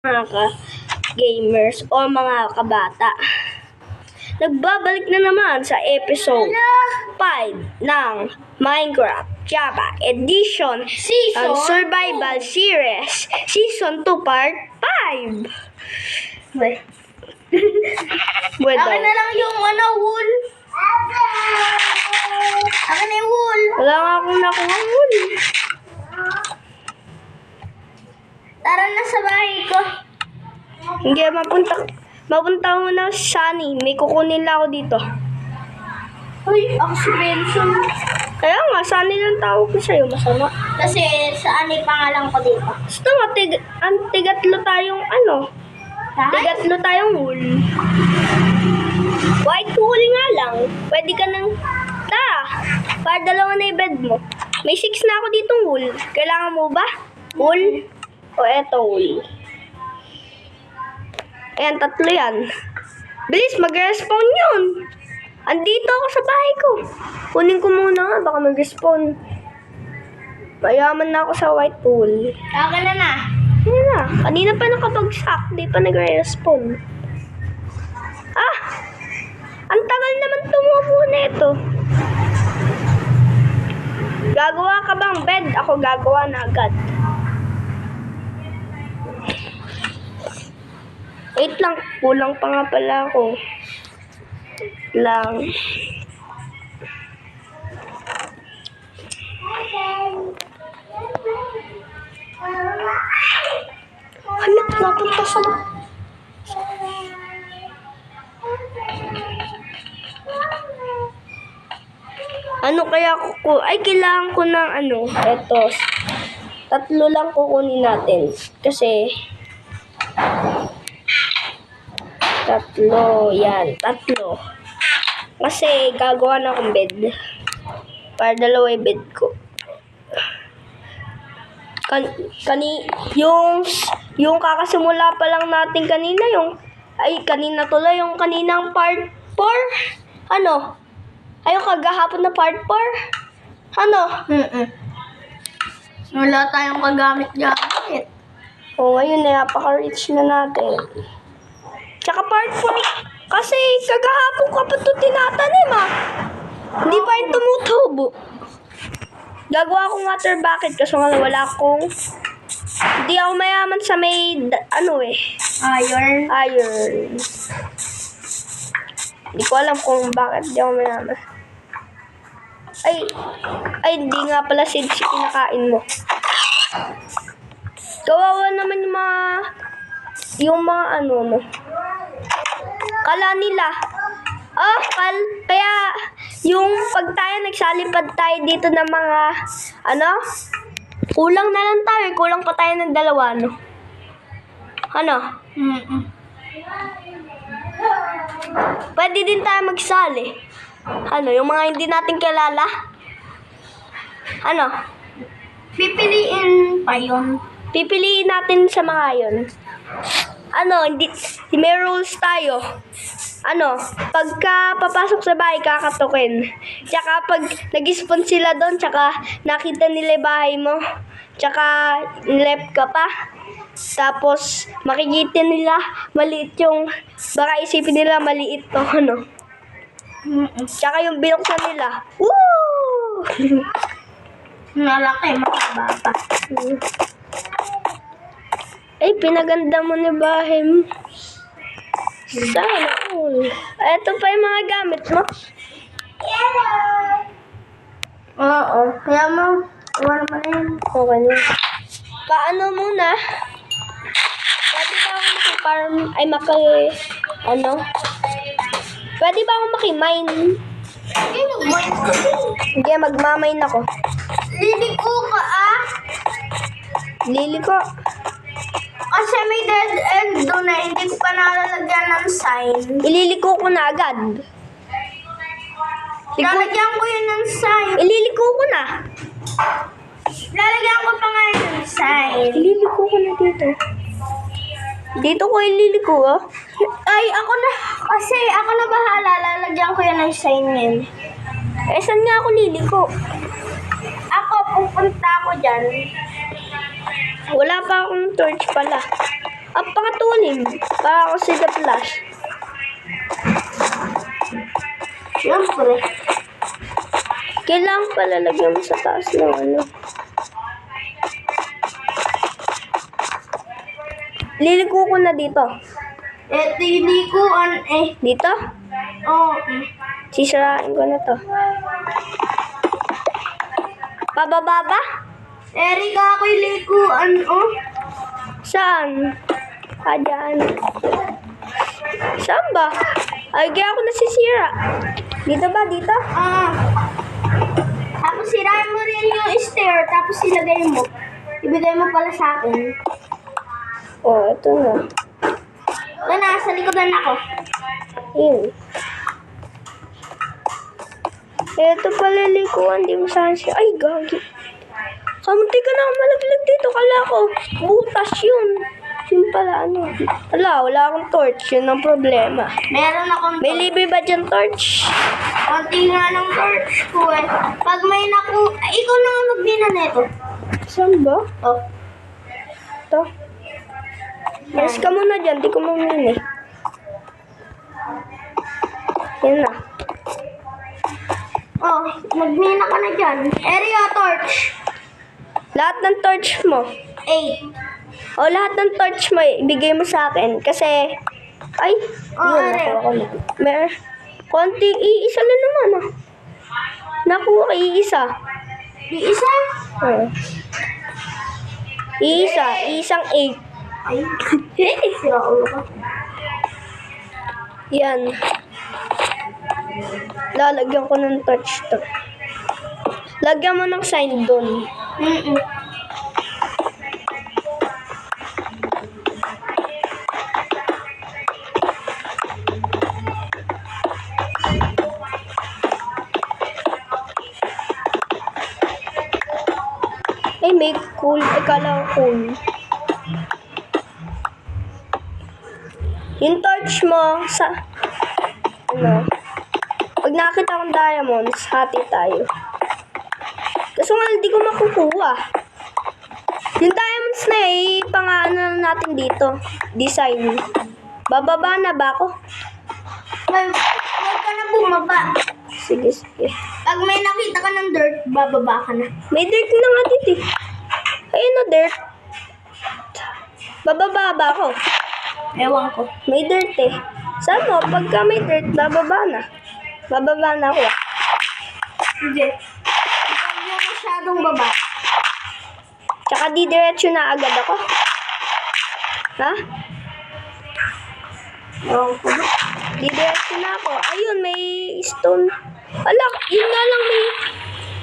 Mga ka-gamers o mga kabata. Nagbabalik na naman sa episode 5 ng Minecraft Java Edition Season Survival Series Season 2 Part 5. Akin na lang yung wool. Akin na yung wool. Wala nga akong nakuha wool. Tara na sa bahay ko. Hindi, mapunta muna sa Sunny. May kukunin lang ako dito. Uy, ako si Benson. Kaya nga, Sunny lang tawag ko sa'yo. Masama. Kasi saan yung pangalan ko dito? Gusto mo, tigatlo tayong tigatlo tayong wool. White wool nga lang. Pwede ka nang, para dalawa na yung bed mo. May 6 na ako ditong wool. Kailangan mo ba? Wool? O eto wool. Ayan, 3 yan. Bilis, mag-respawn yun. Andito ako sa bahay ko. Kunin ko muna nga, baka mag-respawn. Mayaman na ako sa white wool. Akin na. Ayan na, kanina pa nakabagsak. Di pa nag-respawn. Ang tagal naman tumubo na ito. Gagawa ka bang bed? Ako gagawa na agad. Wait lang, kulang pa nga pala ako. Halak, napunta sa... Ano kaya ko? Ay, kailangan ko ng eto. 3 lang kukunin natin. Kasi... 3, yan. 3. Kasi gagawa na akong bed. Para dalawa yung bed ko. Yung kakasimula pa lang natin kanina, kanina tuloy, yung kaninang part 4. Ayun, kagahapon na part 4. Wala tayong kagamit-gamit. Ngayon napaka-rich na natin. Tsaka part 4, kasi kagahapon ka pa ito tinatanim Hindi pa yung tumutubo. Gagawa akong water bucket kasi wala akong... Hindi ako mayaman sa may... Iron. Hindi ko alam kung bakit hindi ako mayaman. Ay, hindi nga pala seeds kinakain mo. Kawawa naman yung mga mo. Kala nila. Kaya yung pag tayo nagsalipad tayo dito ng mga kulang na lang tayo. Kulang pa tayo ng 2, Pwede din tayo magsali. Yung mga hindi natin kilala. Pipiliin pa yun. Pipiliin natin sa mga yun. Hindi may rules tayo. Pagka papasok sa bahay, kakatukin. Tsaka pag nag-spawn sila doon, tsaka nakita nila yung bahay mo, tsaka left ka pa, tapos makikita nila maliit yung, baka isipin nila maliit to, Tsaka yung binuksan nila, woo! Malaki, makababa. Ay, pinaganda mo ni bahay mo. Sana all. Ito pa yung mga gamit mo. Oo. Kaya mo, wala mo na yun. Okay na. Paano muna? Pwede ba ako maki-farm? Pwede ba ako maki-mine? Hindi, magmamine ako. Liliko ka Liliko. Kasi may dead end doon na hindi ko pa nalalagyan ng sign. Ililiko ko na agad. Lalagyan ko yun ng sign. Ililiko ko na. Lalagyan ko pa nga yun ng sign. Ililiko ko na dito. Dito ko ililiko, Ay, ako na. Kasi ako na bahala. Lalagyan ko yun ng sign yun. Saan nga ako liliko? Ako, pupunta ako dyan. Wala pa akong torch pala. Ang ilalim. Para ako si The Flash. Siyempre. Kailangan pala lagyan mo sa taas ng ano. Liliko ko na dito. Ito yung likuan eh. Dito? Oo. Sisirain ko na to. Pababa ba? Erika, ako yung likuan, oh. Saan? Dyan. Saan ba? Ay, kaya ako nasisira. Dito ba? Dito? Tapos sirain mo rin yung stair, tapos ilagay mo. Ibigay mo pala sa akin. Oh, ito na. Ito na, sa likodan ako. Yun. Ito pala likuan. Di mo saan siya. Ay, gagi. Kamunti ka na ako malaglag dito. Kala ko, butas yun. Yun pala, ano. Wala akong torch. Yun ang problema. Meron akong May libre ba dyan torch? konti nga ng torch ko eh. Pag may ikaw na nga magbina neto. Saan ba? Oh. Ito. Mas ka muna dyan. Di ko mamini. Yan na. Oh, magmina ka na dyan. Area torch. Lahat ng torch mo. 8. O lahat ng torch mo, ibigay mo sa akin. Kasi, ay, Oh, yun, nakuha ko na. Konti, iisa lang naman, ah. Nakuha, iisa. Yung isa? Isang 8. Ay, sira ulo ka. Yan. Lalagyan ko ng torch to. Lagyan mo ng sign doon. Ay, may cool. Ikala ko cool. Yung torch mo sa... Ano? Pag nakita kong diamonds, hati tayo. Kaso nga, hindi ko makukuha. Yung diamonds na pang-ano natin dito. Design. Bababa na ba ako? Huwag ka na bumaba. Sige, sige. Pag may nakita ka ng dirt, bababa ka na. May dirt na nga dito eh. Ayun na dirt. Bababa ba ako? Ewan ko. May dirt eh. Saan mo? Pagka may dirt, bababa na. Bababa na ako ah. Hindi. Huwag yung masyadong baba. Tsaka didiretso na agad ako. Ha? Ewan ko. Didiretso na ako. Ayun, may stone. Alak, yun nga lang may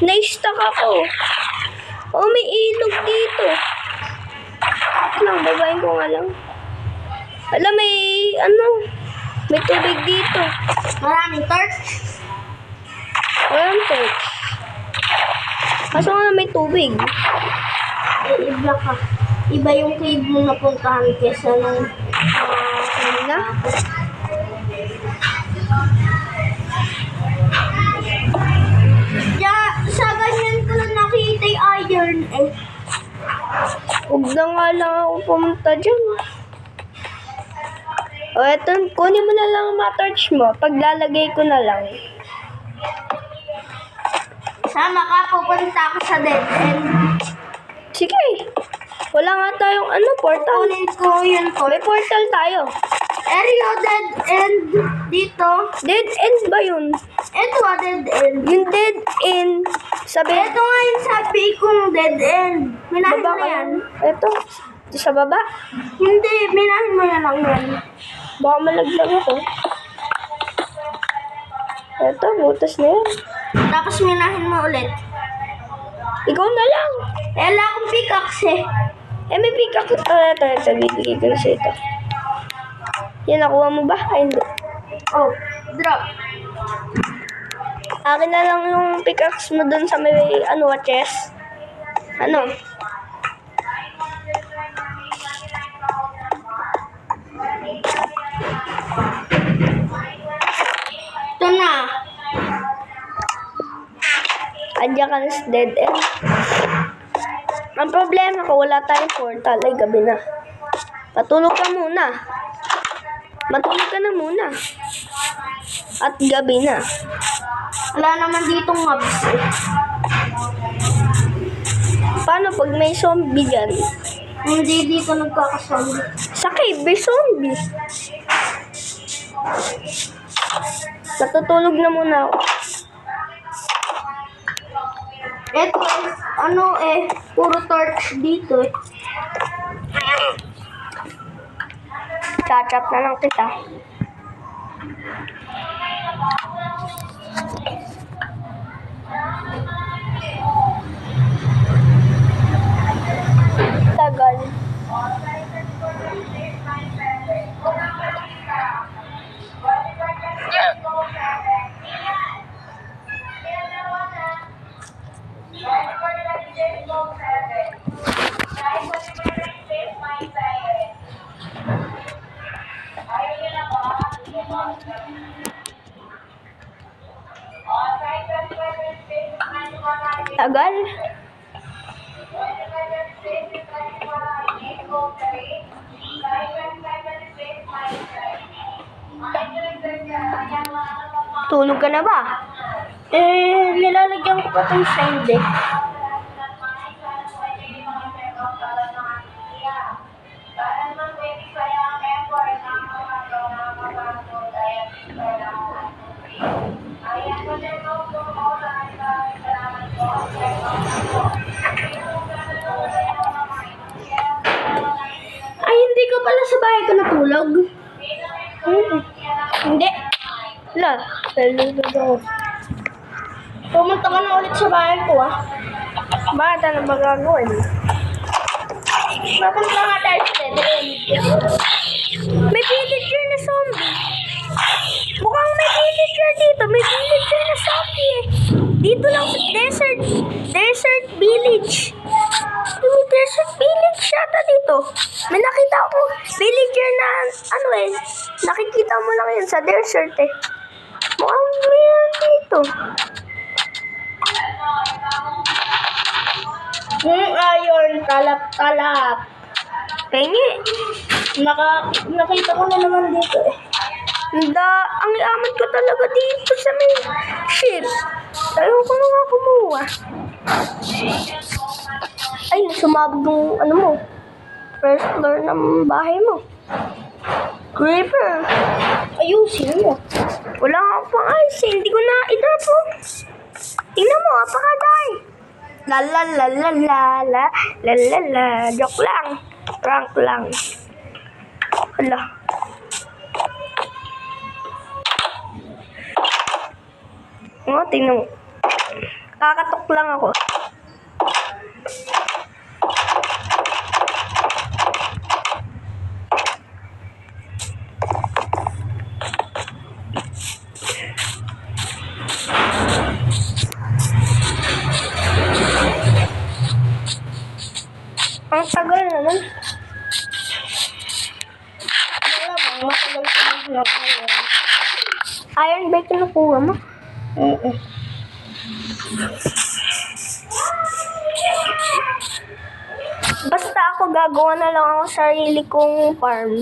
na-stuck ako. Oh, may ilog dito. Lang, babayin ko nga lang. Ala, may may tubig dito. Maraming torch. Walang torch. Kaso nga may tubig. I-block ka. Iba yung cave mo napuntahan kesa nung Kanina? sa ganyan ko lang nakita yung iron eh. Huwag na nga lang ako pumunta dyan. O, eto, kunin mo na lang ang mga torch mo. Paglalagay ko na lang. Sama ka, pupunta ako sa dead end. Sige. Wala nga tayong portal. Kunin ko yun po. May portal tayo. Area dead end dito. Dead end ba yun? Ito dead end. Yung dead end. Sabi, Ito nga yung sabi kong dead end. Minahin mo na yan. Ito. Sa baba. Hindi, minahin mo na lang yan. Baka malaglag ako. Ito, butas na yan. Tapos minahin mo ulit. Ikaw na lang. Wala akong pickaxe eh. May pickaxe. Ito. Bibigay ko na sa ito. Yan, nakuha mo ba? Ay, hindi. Oh, drop. Akin na lang yung pickaxe mo dun sa may, chest. Ano? Ito na. Andiyan ka na sa dead end. Ang problema ko, wala tayong portal. Ay, gabi na. Patulog ka muna. Matulog ka na muna. At gabi na. Wala naman ditong mobs eh. Paano pag may zombie dyan? Hindi dito nagkakasama. Sa cave, may zombie. Natutulog na muna ako. Eto puro torch dito eh. Chat na lang kita. Tagal. Tagal. Tulog ka na ba? Nilalagyan ko pa itong side eh. Ay, hindi ka pala sa bahay ka natulog. Hindi. Wala. Nalulog ako. Pumunta ka na ulit sa bahay ko ah. Bakit ano ba gagawin? Mapunta nga tayo sa Dead. May villager na zombie. Mukhang may villager dito. May villager na zombie eh. Dito lang sa desert village. May desert village yata dito. May nakita ko villager na nakikita mo lang yan sa desert eh. Mukhang mayroon dito. Ayun, talap-talap. Pengi. Nakita ko na naman dito eh. Ang yaman ko talaga dito sa may ship. Ayaw ko na nga kumuha. Ay, sumabog yung mo. First floor ng bahay mo. Creeper. Ayusin mo. Wala nga pang ice. Hindi ko na idapo. Tingnan mo, apakaday. La la la la la la la la la. Joke lang. Prank lang. Hala. Tingnan mo. Kakatok lang ako. Ang tagal naman. Malamang matagal ko na ngayon. Iron bike na nakuha mo? Basta ako gagawa na lang ako sarili kong farm.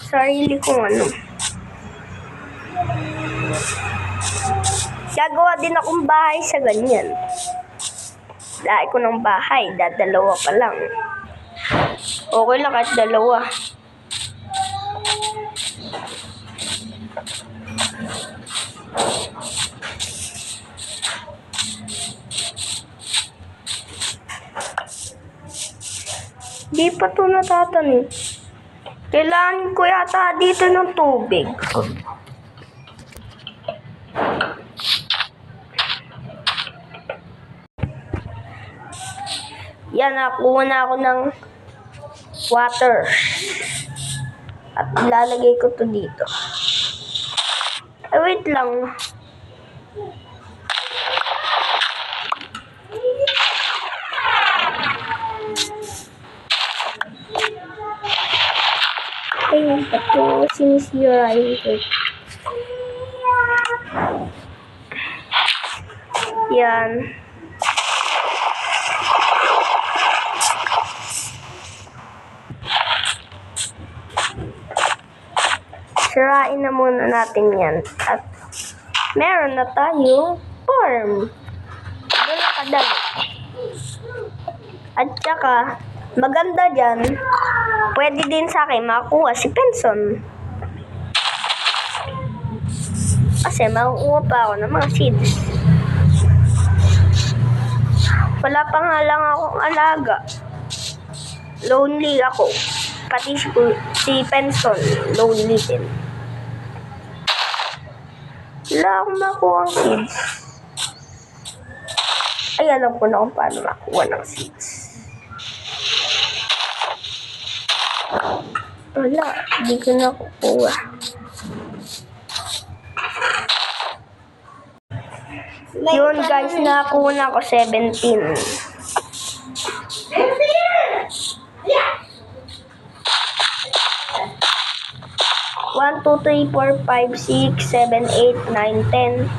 Sarili kong Gagawa din akong bahay sa ganyan. Dahil ko ng bahay, dadalawa pa lang. Okay lang kahit dalawa. Di pa ito natatanim. Kailangan ko yata dito ng tubig. Yan, nakuha na ako ng water. At ilalagay ko to dito. Ay, wait lang. Ayun, ito sinisirain ko. Yan. sirain na muna natin yan. At meron na tayo farm. Wala kadali. At saka, maganda dyan, pwede din sa akin makakuha si Penson. Kasi makukuha pa ako ng mga seeds. Wala pa nga lang akong alaga. Lonely ako. Pati si Penson, lonely din. Wala akong makuha ang seeds. Ay, alam ko na kung paano makuha ng seeds. Wala, hindi ko nakukuha. Yun guys, nakakuha na ako 17. 1, 2, 3, 4, 5, 6, 7, 8, 9, 10,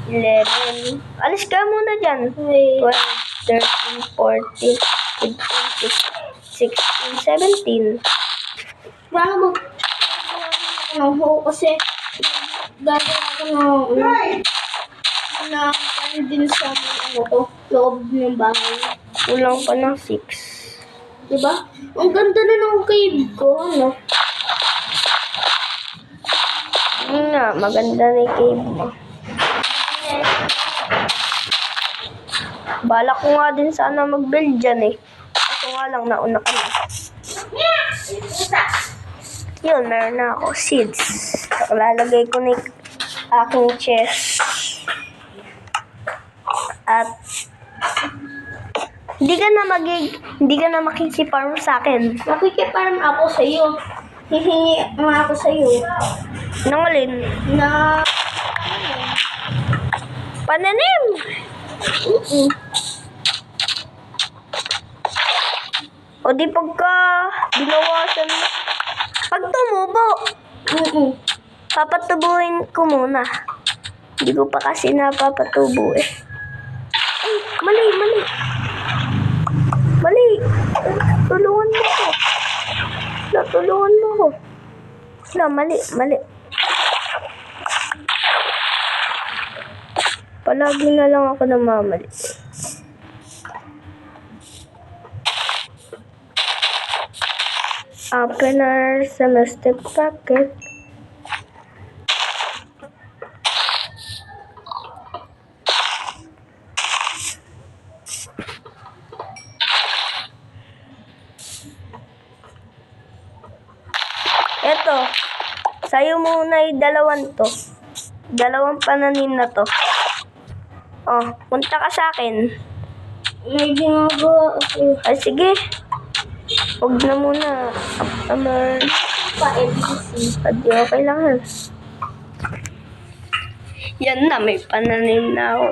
11. Alis ka muna dyan. 12, 13, 14, 15, 16, 17. Paano ng ho kasi gagawin ko na ano din sa loob ng bahay. Kulang pa ng 6. Diba? Ang ganda na ng cave ko, ano? Yun nga, maganda na yung cave mo. Balak ko nga din sana mag-build dyan eh. Kaso nga lang, nauna ka na. Yun, meron na ako seeds. Lalagay ko na yung aking chest. At hindi ka na makikifarm sa akin. Nakikiparm ako sa iyo. Hihingi nga ako sa iyo. Nang alin? Na Pananim! O di pagka binawasan mo. Pag tumubo, papatubuhin ko muna. Hindi ko pa kasi napapatubo eh. Ay, mali. Mali. Tulungan mo ko. Tulungan mo ko. Wala, mali. Palagi na lang ako namamali. Open our semester packet. Eto, sa'yo muna yung dalawang pananim na to. Oh, punta ka sa akin. may ginagawa ako. Ay, sige. Huwag na muna. Pa-LBC. Pwede okay lang yan. Yan na, may pananim na ako.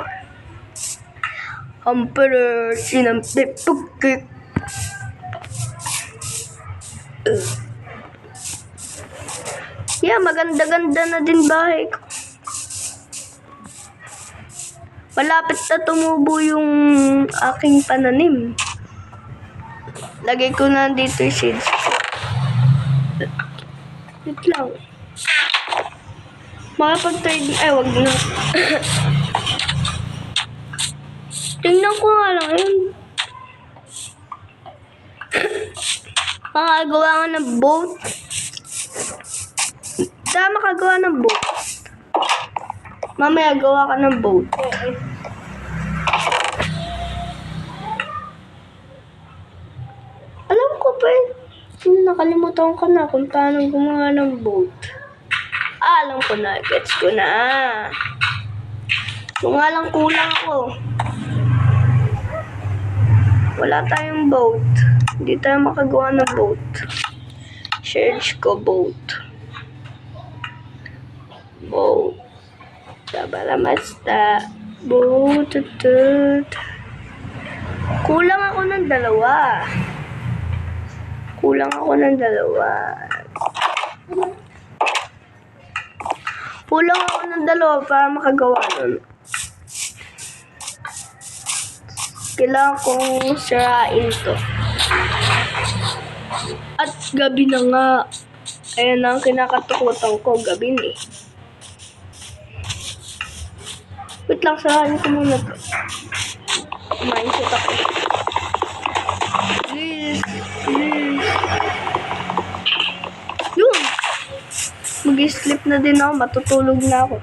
Emperor, sinampip, tukik. Yeah, maganda-ganda na din bahay ko. Malapit na tumubo yung aking pananim. Lagay ko na dito yung seeds. Wait lang. Makapag-trading. Ay, wag na. Tingnan ko nga lang yun. Makagawa nga ng boat. Saan makagawa ng boat? Mamaya gawa ka ng boat. Alam ko pa eh. Nakalimutan ko na kung paano gumawa ng boat. Alam ko na. Gets ko na. Kung nga lang kulang ako. Wala tayong boat. Hindi tayo makagawa ng boat. Search ko boat. Boat. Sabalamasta. Boat. Kulang ako ng dalawa. Kulang ako ng dalawa para makagawa nun. Kailangan kong sirain to. At gabi na nga. Ayan na ang kinakatakutan ko gabi eh. Wait lang, sarahan ko muna to. Mindset ako. Please. Yun! Mag-sleep na din ako, matutulog na ako.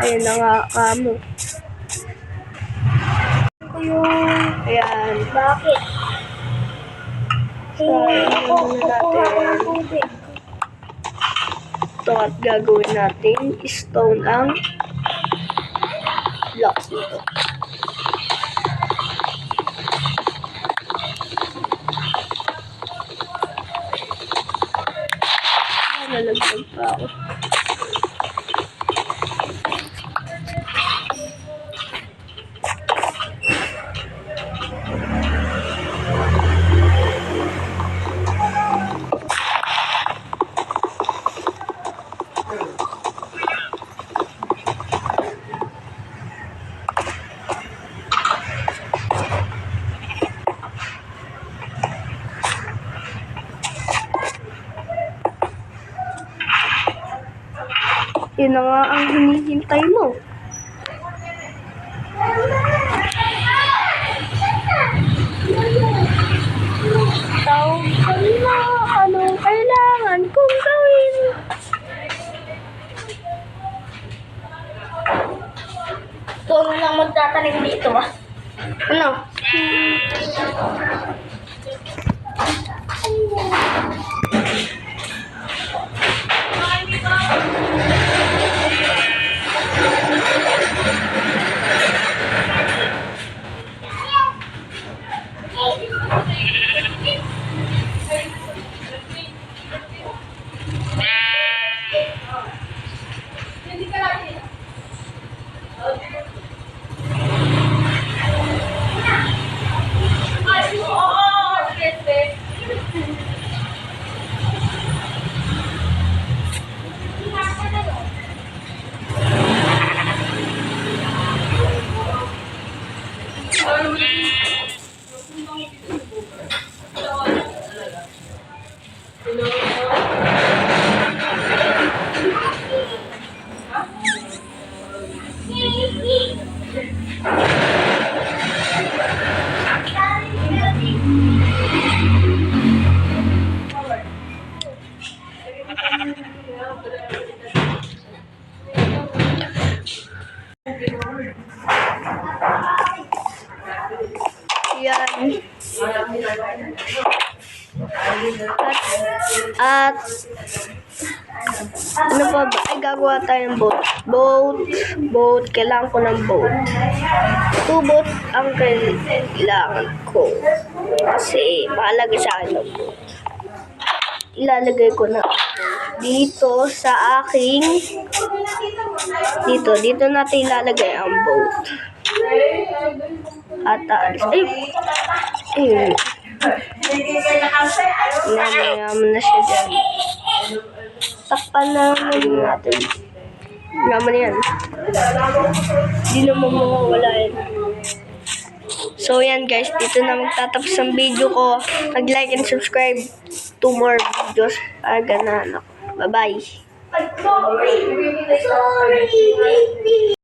Ayan na nga kamo. Ayan. Bakit? So, ayan natin. Ito at gagawin natin stone ang blocks nito. Nalaglag pa ako. Yun na nga ang hinihintay mo. Tawag ka na, anong kailangan kong gawin? Ito na lang magtatanim dito ah. Ano? Yan. At ano pa ba? Ay, gagawa tayo ng boat. Boat. Kailangan ko ng boat. 2 boat ang kailangan ko. Kasi mahalaga sa akin ng boat. Ilalagay ko na dito sa aking dito natin ilalagay ang boat. At ayun. Naman na siya dyan. Takpan naman natin. Naman yan. Hindi naman mawawala yan. So yan guys, dito na magtatapos ang video ko. Mag-like and subscribe. 2 more videos. Ganahan ako. Bye-bye. Sorry.